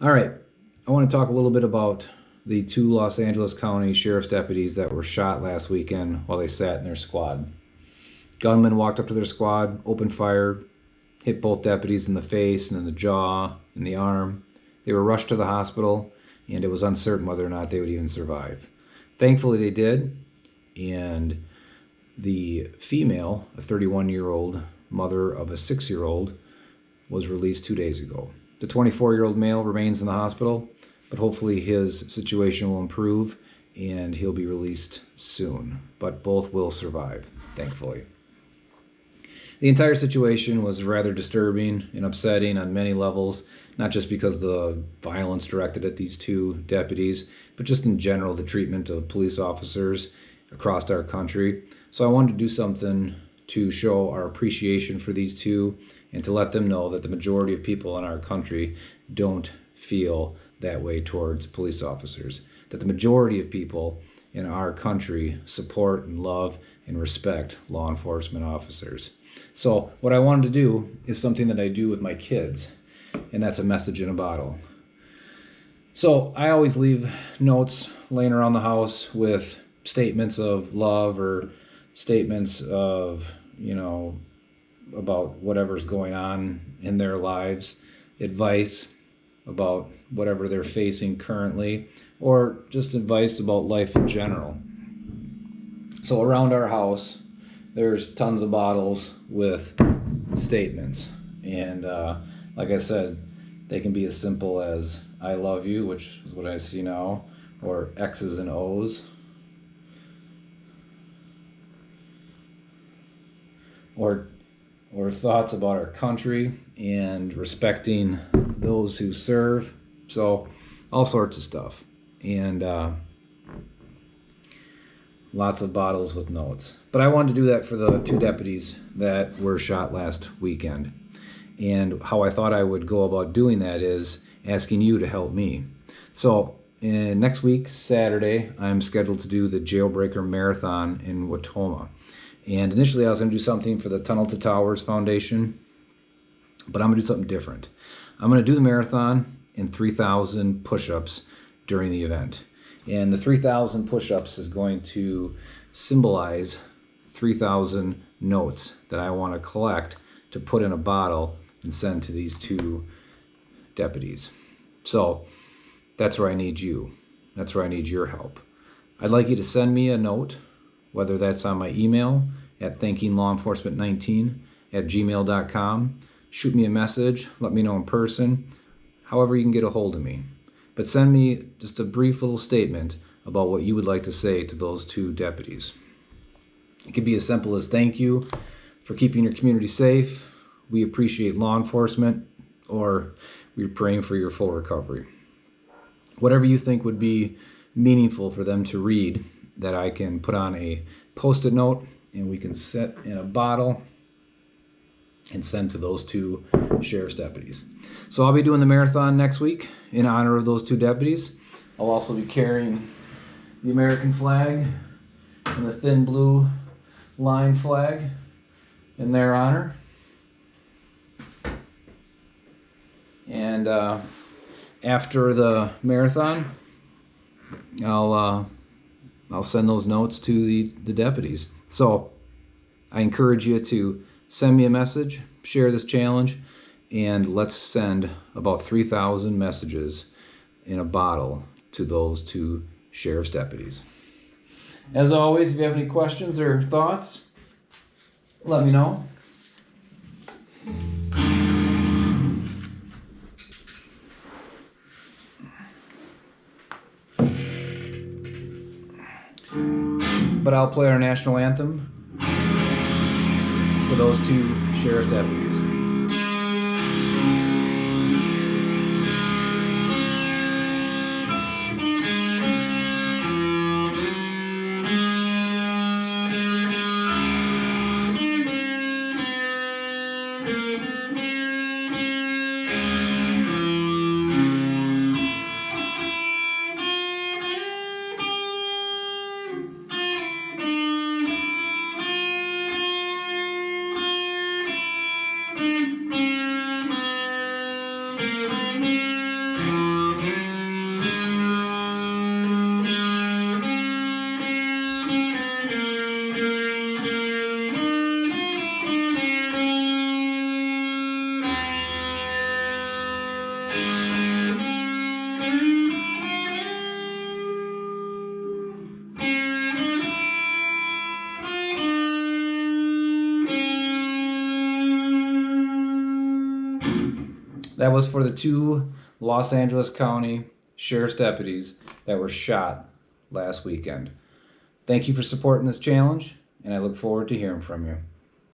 All right, I want to talk a little bit about the two Los Angeles County Sheriff's deputies that were shot last weekend while they sat in their squad. Gunmen walked up to their squad, opened fire, hit both deputies in the face and in the jaw and the arm. They were rushed to the hospital, and it was uncertain whether or not they would even survive. Thankfully, they did, and the female, a 31-year-old mother of a 6-year-old, was released 2 days ago. The 24-year-old male remains in the hospital, but hopefully his situation will improve and he'll be released soon. But both will survive, thankfully. The entire situation was rather disturbing and upsetting on many levels, not just because of the violence directed at these two deputies, but just in general the treatment of police officers across our country. So I wanted to do something to show our appreciation for these two and to let them know that the majority of people in our country don't feel that way towards police officers, that the majority of people in our country support and love and respect law enforcement officers. So what I wanted to do is something that I do with my kids, and that's a message in a bottle. So I always leave notes laying around the house with statements of love or statements of, about whatever's going on in their lives, advice about whatever they're facing currently, or just advice about life in general. So around our house, there's tons of bottles with statements. And like I said, they can be as simple as I love you, which is what I see now, or X's and O's, or thoughts about our country and respecting those who serve. So all sorts of stuff. And lots of bottles with notes. But I wanted to do that for the two deputies that were shot last weekend. And how I thought I would go about doing that is asking you to help me. So next week, Saturday, I'm scheduled to do the Jailbreaker Marathon in Watoma. And initially I was going to do something for the Tunnel to Towers Foundation, but I'm going to do something different. I'm going to do the marathon in 3,000 push-ups during the event. And the 3,000 push-ups is going to symbolize 3,000 notes that I want to collect to put in a bottle and send to these two deputies. So that's where I need you. That's where I need your help. I'd like you to send me a note, whether that's on my email at thankinglawenforcement19@gmail.com. Shoot me a message, let me know in person, however you can get a hold of me. But send me just a brief little statement about what you would like to say to those two deputies. It could be as simple as thank you for keeping your community safe, we appreciate law enforcement, or we're praying for your full recovery. Whatever you think would be meaningful for them to read, that I can put on a post-it note and we can set in a bottle and send to those two sheriff's deputies. So I'll be doing the marathon next week in honor of those two deputies. I'll also be carrying the American flag and the thin blue line flag in their honor. And after the marathon, I'll send those notes to the deputies. So I encourage you to send me a message, share this challenge, and let's send about 3,000 messages in a bottle to those two sheriff's deputies. As always, if you have any questions or thoughts, let me know. But I'll play our national anthem for those two sheriff deputies. That was for the 2 Los Angeles County Sheriff's Deputies that were shot last weekend. Thank you for supporting this challenge, and I look forward to hearing from you.